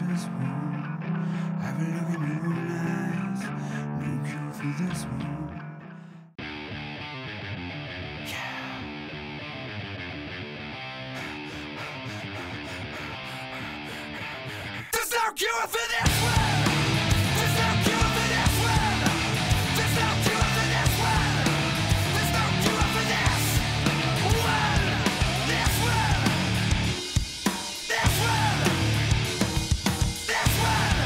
this one. Have a look in your own eyes. No cure for this one. Yeah. There's no cure for this one. There's no cure for this one. There's no cure for this one. There's no cure for this one. This one. This one. This one.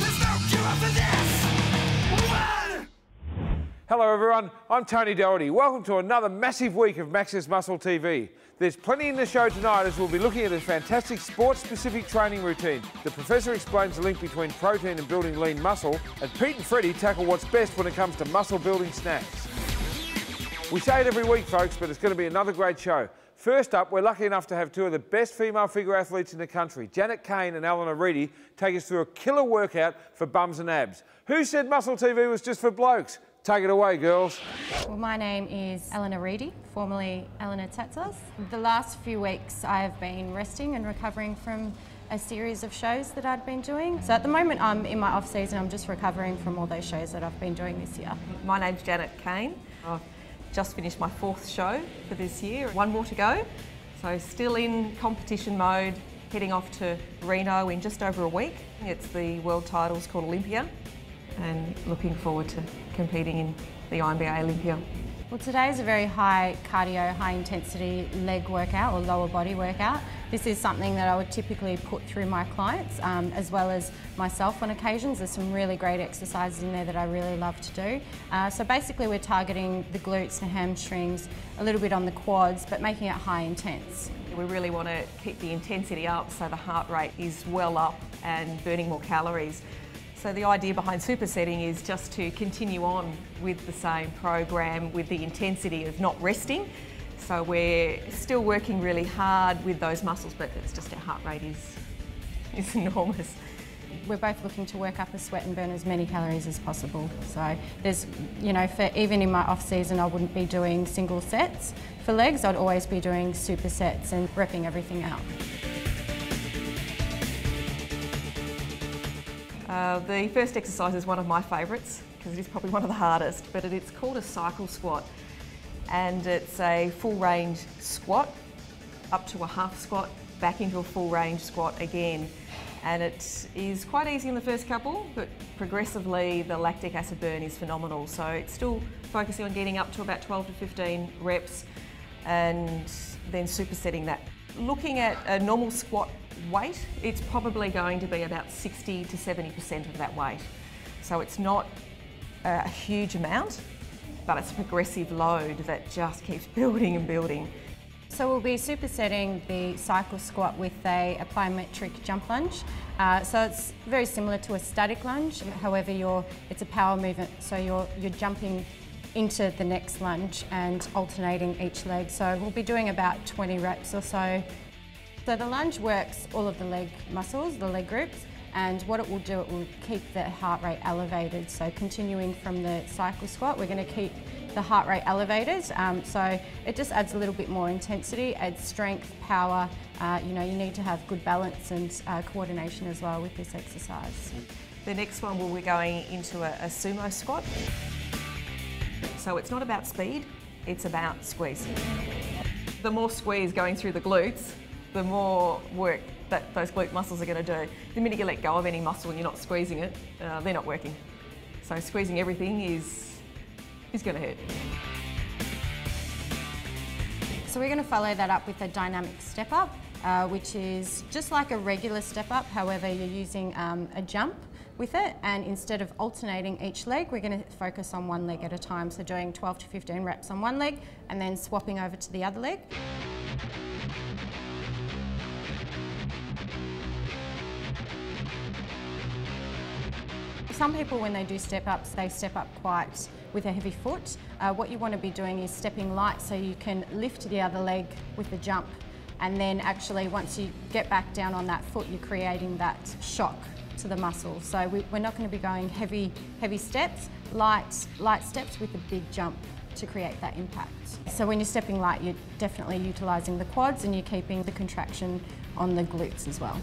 There's no cure for this one. Hello everyone, I'm Tony Doherty. Welcome to another massive week of MAX'S Muscle TV. There's plenty in the show tonight as we'll be looking at a fantastic sports-specific training routine. The professor explains the link between protein and building lean muscle, and Pete and Freddie tackle what's best when it comes to muscle-building snacks. We say it every week, folks, but it's going to be another great show. First up, we're lucky enough to have two of the best female figure athletes in the country. Kane and Elena Reidie take us through a killer workout for bums and abs. Who said Muscle TV was just for blokes? Take it away, girls. Well, my name is Elena Reidie, formerly Elena Tetzas. The last few weeks I have been resting and recovering from a series of shows that I'd been doing. So at the moment I'm in my off season, I'm just recovering from all those shows that I've been doing this year. My name's Kane. I've just finished my 4th show for this year, 1 more to go. So still in competition mode, heading off to Reno in just over a week. It's the world titles called Olympia, and looking forward to competing in the INBA Olympia. Well, today is a very high cardio, high intensity leg workout or lower body workout. This is something that I would typically put through my clients as well as myself on occasions. There's some really great exercises in there that I really love to do. So basically we're targeting the glutes, the hamstrings, a little bit on the quads, but making it high intense. We really want to keep the intensity up so the heart rate is well up and burning more calories. So the idea behind supersetting is just to continue on with the same program with the intensity of not resting. So we're still working really hard with those muscles, but it's just our heart rate is enormous. We're both looking to work up a sweat and burn as many calories as possible. So there's, you know, for even in my off season, I wouldn't be doing single sets for legs. I'd always be doing supersets and repping everything out. The first exercise is one of my favourites because it is probably one of the hardest, but it's called a cycle squat, and it's a full range squat up to a half squat, back into a full range squat again, and it is quite easy in the first couple, but progressively the lactic acid burn is phenomenal. So it's still focusing on getting up to about 12 to 15 reps and then supersetting that. Looking at a normal squat weight, it's probably going to be about 60 to 70% of that weight. So it's not a huge amount, but it's a progressive load that just keeps building and building. So we'll be supersetting the cycle squat with a plyometric jump lunge. So it's very similar to a static lunge, however it's a power movement, so you're jumping into the next lunge and alternating each leg. So we'll be doing about 20 reps or so. So the lunge works all of the leg muscles, the leg groups, and what it will do, it will keep the heart rate elevated. So continuing from the cycle squat, we're going to keep the heart rate elevated. So it just adds a little bit more intensity, adds strength, power. You know, you need to have good balance and coordination as well with this exercise. The next one we'll be going into a sumo squat. So it's not about speed, it's about squeeze. The more squeeze going through the glutes, the more work that those glute muscles are going to do. The minute you let go of any muscle and you're not squeezing it, they're not working. So squeezing everything is going to hurt. So we're going to follow that up with a dynamic step up, which is just like a regular step up, however you're using a jump with it, and instead of alternating each leg, we're going to focus on one leg at a time. So doing 12 to 15 reps on one leg and then swapping over to the other leg. Some people, when they do step ups, they step up quite with a heavy foot. What you want to be doing is stepping light so you can lift the other leg with the jump, and then actually once you get back down on that foot, you're creating that shock to the muscle. So we're not going to be going heavy steps, light steps with a big jump to create that impact. So when you're stepping light, you're definitely utilising the quads and you're keeping the contraction on the glutes as well.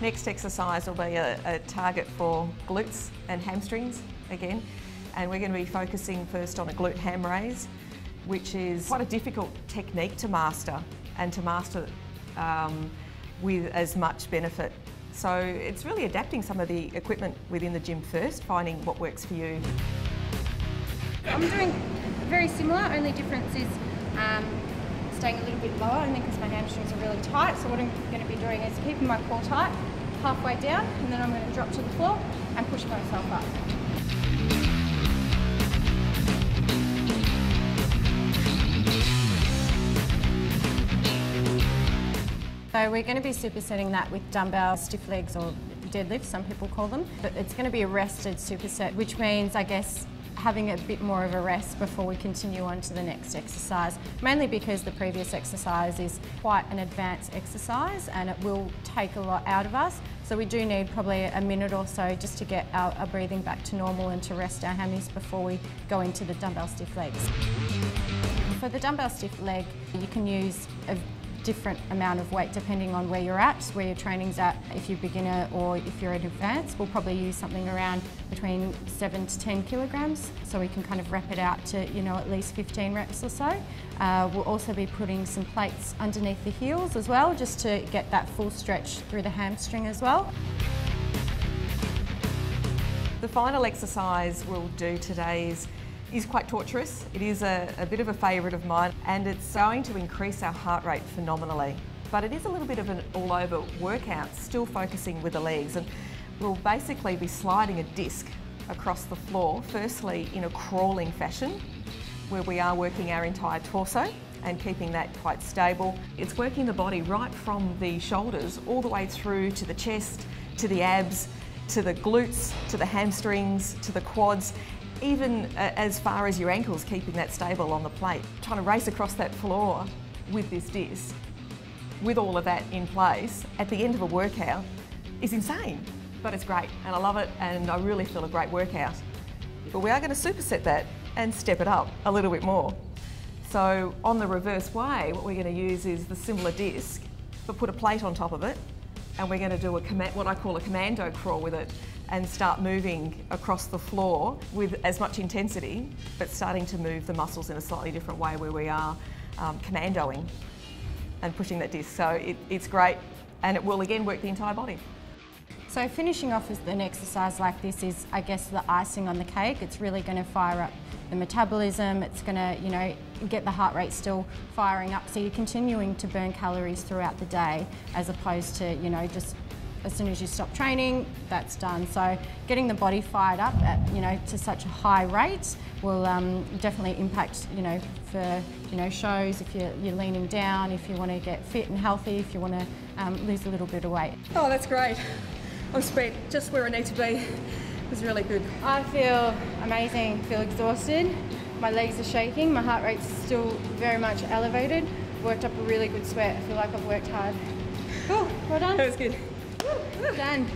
Next exercise will be a target for glutes and hamstrings again, and we're going to be focusing first on a glute ham raise, which is quite a difficult technique to master, and to master with as much benefit. So it's really adapting some of the equipment within the gym first, finding what works for you. I'm doing very similar, only difference is staying a little bit lower, only because my hamstrings are really tight. So what I'm going to be doing is keeping my core tight, halfway down, and then I'm going to drop to the floor and push myself up. So we're going to be supersetting that with dumbbell stiff legs, or deadlifts, some people call them. But it's going to be a rested superset, which means, I guess, having a bit more of a rest before we continue on to the next exercise, mainly because the previous exercise is quite an advanced exercise and it will take a lot out of us. So we do need probably a minute or so just to get our breathing back to normal and to rest our hammies before we go into the dumbbell stiff legs. For the dumbbell stiff leg, you can use a different amount of weight depending on where you're at, where your training's at. If you're beginner or if you're in advanced, we'll probably use something around between 7 to 10 kilograms, so we can kind of wrap it out to, you know, at least 15 reps or so. We'll also be putting some plates underneath the heels as well, just to get that full stretch through the hamstring as well. The final exercise we'll do today is quite torturous. It is a bit of a favourite of mine, and it's going to increase our heart rate phenomenally. But it is a little bit of an all-over workout, still focusing with the legs, and we'll basically be sliding a disc across the floor, firstly in a crawling fashion, where we are working our entire torso and keeping that quite stable. It's working the body right from the shoulders all the way through to the chest, to the abs, to the glutes, to the hamstrings, to the quads, even as far as your ankles, keeping that stable on the plate. Trying to race across that floor with this disc, with all of that in place, at the end of a workout is insane. But it's great, and I love it, and I really feel a great workout. But we are going to superset that and step it up a little bit more. So on the reverse way, what we're going to use is the similar disc, but put a plate on top of it, and we're going to do what I call a commando crawl with it, and start moving across the floor with as much intensity, but starting to move the muscles in a slightly different way, where we are commandoing and pushing that disc. So it's great, and it will again work the entire body. So finishing off with an exercise like this is, I guess, the icing on the cake. It's really going to fire up the metabolism. It's going to, you know, get the heart rate still firing up. So you're continuing to burn calories throughout the day, as opposed to, you know, just as soon as you stop training, that's done. So getting the body fired up at, you know, to such a high rate will definitely impact, you know, for, you know, shows, if you're leaning down, if you want to get fit and healthy, if you want to lose a little bit of weight. Oh, that's great. I'm spent just where I need to be. It was really good. I feel amazing, feel exhausted. My legs are shaking, my heart rate's still very much elevated. Worked up a really good sweat. I feel like I've worked hard. Cool, well done. That was good. Done.